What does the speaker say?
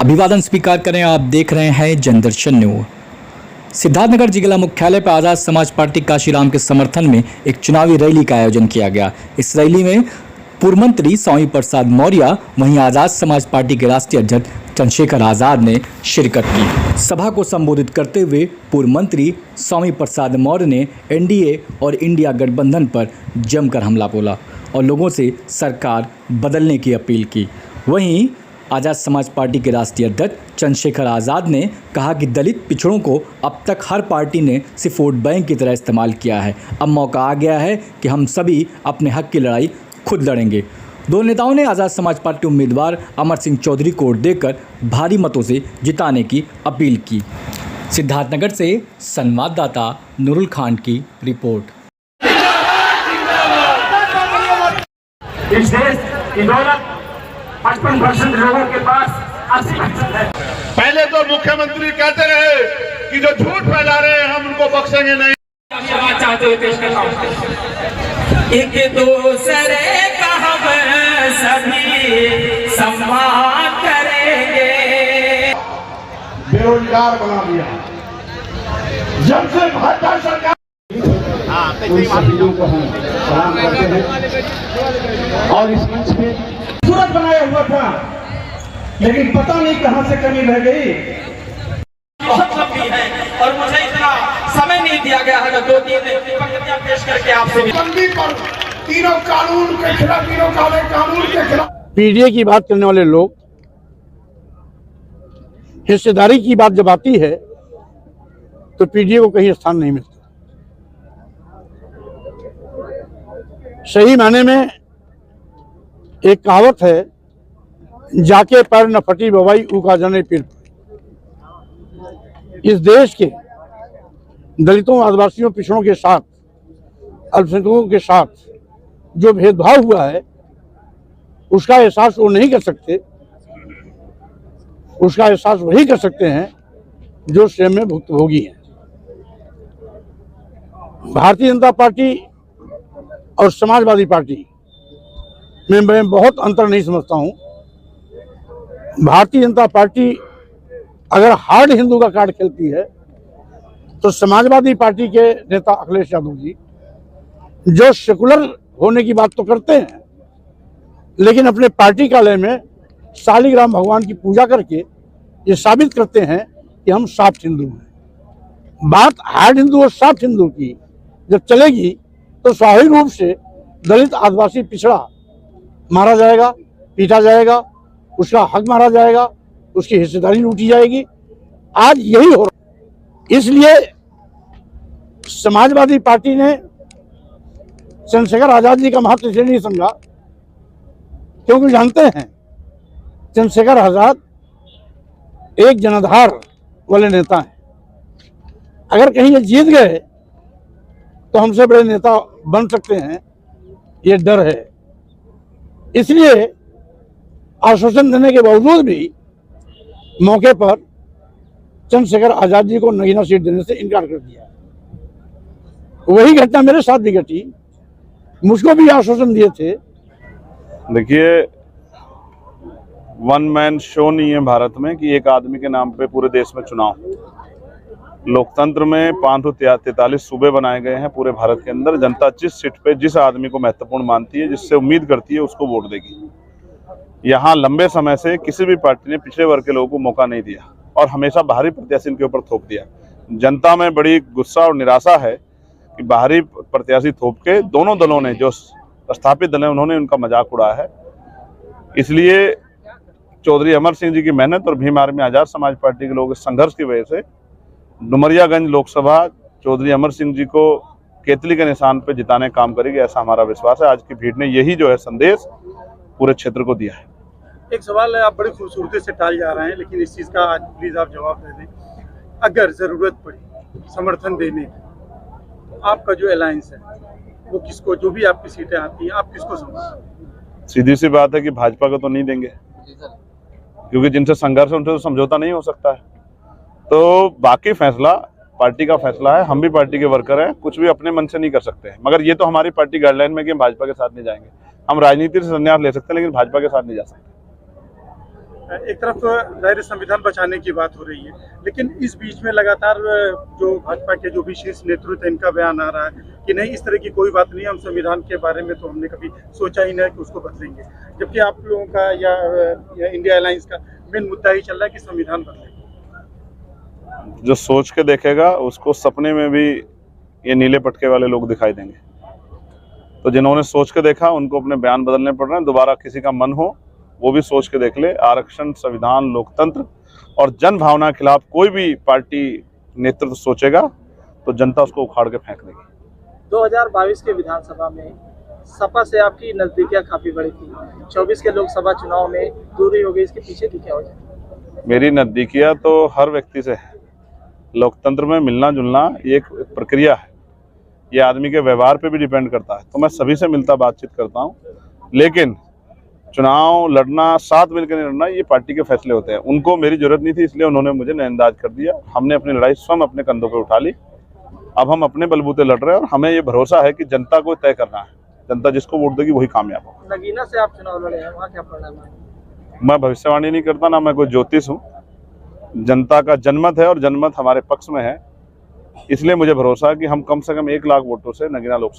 अभिवादन स्वीकार करें। आप देख रहे हैं जनदर्शन न्यूज। सिद्धार्थनगर जिला मुख्यालय पर आज़ाद समाज पार्टी काशीराम के समर्थन में एक चुनावी रैली का आयोजन किया गया। इस रैली में पूर्व मंत्री स्वामी प्रसाद मौर्य वहीं आज़ाद समाज पार्टी के राष्ट्रीय अध्यक्ष चंद्रशेखर आज़ाद ने शिरकत की। सभा को संबोधित करते हुए पूर्व मंत्री स्वामी प्रसाद मौर्य ने एनडीए और इंडिया गठबंधन पर जमकर हमला बोला और लोगों से सरकार बदलने की अपील की। वहीं आज़ाद समाज पार्टी के राष्ट्रीय अध्यक्ष चंद्रशेखर आज़ाद ने कहा कि दलित पिछड़ों को अब तक हर पार्टी ने सिर्फ वोट बैंक की तरह इस्तेमाल किया है। अब मौका आ गया है कि हम सभी अपने हक की लड़ाई खुद लड़ेंगे। दोनों नेताओं ने आज़ाद समाज पार्टी उम्मीदवार अमर सिंह चौधरी को वोट देकर भारी मतों से जिताने की अपील की। सिद्धार्थनगर से संवाददाता नूरुल खान की रिपोर्ट। इस देश की दौलत 55% लोगों के पास 80% है। पहले तो मुख्यमंत्री कहते रहे कि जो झूठ फैला रहे हैं हम उनको बख्शेंगे नहीं। चाहते हुए पेश करता हूं। एक दूसरे का हम सभी सम्मान करेंगे। बेरोजगार बना दिया। जब से भाजपा सरकार उन सभी को हम सलाम करते हैं और इस मंच पे सूरत बनाया हुआ था, लेकिन पता नहीं कहां से कमी रह गई। बहुत लंबी है और मुझे इतना समय नहीं दिया गया है। 2-3 पंक्तियां पेश करके आपसे बंदी पर तीनों कानून के खिलाफ, तीनों काले कानून के खिलाफ पीडीए की बात करने वाले लोग हिस्सेदारी की बात जब आती है तो पीडीए को कहीं स्थान नहीं मिलता। सही मायने में एक कहावत है, जाके पैर न फटी बवाई ऊका जाने पीर। इस देश के दलितों, आदिवासियों, पिछड़ों के साथ, अल्पसंख्यकों के साथ जो भेदभाव हुआ है उसका एहसास वो नहीं कर सकते। उसका एहसास वही कर सकते हैं जो स्वयं में भुक्तभोगी हैं। भारतीय जनता पार्टी और समाजवादी पार्टी में मैं बहुत अंतर नहीं समझता हूं। भारतीय जनता पार्टी अगर हार्ड हिंदू का कार्ड खेलती है तो समाजवादी पार्टी के नेता अखिलेश यादव जी जो सेकुलर होने की बात तो करते हैं, लेकिन अपने पार्टी कार्यालय में शालिग्राम भगवान की पूजा करके ये साबित करते हैं कि हम सॉफ्ट हिंदू हैं। बात हार्ड हिंदू और सॉफ्ट हिंदू की जब चलेगी तो स्वाभाविक रूप से दलित, आदिवासी, पिछड़ा मारा जाएगा, पीटा जाएगा, उसका हक मारा जाएगा, उसकी हिस्सेदारी लूटी जाएगी। आज यही हो रहा। इसलिए समाजवादी पार्टी ने चंद्रशेखर आजाद जी का महत्व इसलिए नहीं समझा क्योंकि जानते हैं चंद्रशेखर आजाद एक जनाधार वाले नेता हैं। अगर कहीं ये जीत गए तो हमसे बड़े नेता बन सकते हैं, ये डर है। इसलिए आश्वासन देने के बावजूद भी मौके पर चंद्रशेखर आजाद जी को नगीना सीट देने से इनकार कर दिया। वही घटना मेरे साथ भी घटी। मुझको भी आश्वासन दिए थे। देखिए, वन मैन शो नहीं है भारत में कि एक आदमी के नाम पे पूरे देश में चुनाव। लोकतंत्र में 543 सूबे बनाए गए हैं पूरे भारत के अंदर। जनता जिस सीट पे जिस आदमी को महत्वपूर्ण मानती है, जिससे उम्मीद करती है, उसको वोट देगी। यहाँ लंबे समय से किसी भी पार्टी ने पिछड़े वर्ग के लोगों को मौका नहीं दिया और हमेशा बाहरी प्रत्याशी इनके ऊपर थोप दिया। जनता में बड़ी गुस्सा और निराशा है कि बाहरी प्रत्याशी थोप के दोनों दलों ने, जो स्थापित दल है, उन्होंने उनका मजाक उड़ाया है। इसलिए चौधरी अमर सिंह जी की मेहनत और भीम आर्मी आज़ाद समाज पार्टी के लोगों के संघर्ष की वजह से डुमरियागंज लोकसभा चौधरी अमर सिंह जी को केतली के निशान पर जिताने का काम करेगी, ऐसा हमारा विश्वास है। आज की भीड़ ने यही जो है संदेश पूरे क्षेत्र को दिया है। एक सवाल है, आप बड़ी खूबसूरती से टाल जा रहे हैं, लेकिन इस चीज़ का आज प्लीज आप जवाब दे दें। अगर जरूरत पड़ी समर्थन देने की, आपका जो अलायंस है वो किसको, जो भी आपकी सीटें आती हैं, आप किसको समझते? सीधी सी बात है कि भाजपा को तो नहीं देंगे, क्योंकि जिनसे संघर्ष है उनसे तो समझौता नहीं हो सकता है। तो बाकी फैसला पार्टी का फैसला है। हम भी पार्टी के वर्कर हैं, कुछ भी अपने मन से नहीं कर सकते हैं। मगर ये तो हमारी पार्टी गाइडलाइन में कि हम भाजपा के साथ नहीं जाएंगे। हम राजनीति से संन्यास ले सकते हैं, लेकिन भाजपा के साथ नहीं जा सकते। एक तरफ दायरे संविधान बचाने की बात हो रही है, लेकिन इस बीच में लगातार जो भाजपा के जो भी शीर्ष नेतृत्व है इनका बयान आ रहा है कि नहीं, इस तरह की कोई बात नहीं है, हम संविधान के बारे में तो हमने कभी सोचा ही नहीं कि उसको बदलेंगे, जबकि आप लोगों का या इंडिया अलायंस का मेन मुद्दा ही चल रहा है कि संविधान बदले। जो सोच के देखेगा उसको सपने में भी ये नीले पटके वाले लोग दिखाई देंगे। तो जिन्होंने सोच के देखा उनको अपने बयान बदलने पड़ रहे हैं। दोबारा किसी का मन हो वो भी सोच के देख ले। आरक्षण, संविधान, लोकतंत्र और जन भावना के खिलाफ कोई भी पार्टी नेतृत्व सोचेगा तो जनता उसको उखाड़ के फेंक देगी। 2022 के विधानसभा में सपा से आपकी नजदीकियां काफी बड़ी थी, 24 के लोकसभा चुनाव में दूरी हो गई, इसके पीछे की क्या वजह? मेरी नजदीकियां तो हर व्यक्ति से है। लोकतंत्र में मिलना जुलना ये एक प्रक्रिया है, ये आदमी के व्यवहार पे भी डिपेंड करता है। तो मैं सभी से मिलता बातचीत करता हूँ, लेकिन चुनाव लड़ना, साथ मिलकर नहीं लड़ना, ये पार्टी के फैसले होते हैं। उनको मेरी जरूरत नहीं थी, इसलिए उन्होंने मुझे नजरअंदाज कर दिया। हमने अपनी लड़ाई स्वयं अपने कंधों पे उठा ली। अब हम अपने बलबूते लड़ रहे हैं और हमें ये भरोसा है कि जनता को तय करना है। जनता जिसको वोट देगी वही कामयाब होगा। नगीना से आप चुनाव लड़े हैं, वहाँ क्या परिणाम है? मैं भविष्यवाणी नहीं करता, ना मैं कोई ज्योतिष हूँ। जनता का जनमत है और जनमत हमारे पक्ष में है, इसलिए मुझे भरोसा है कि हम कम से कम 1 लाख वोटों से नगीना लोकसभा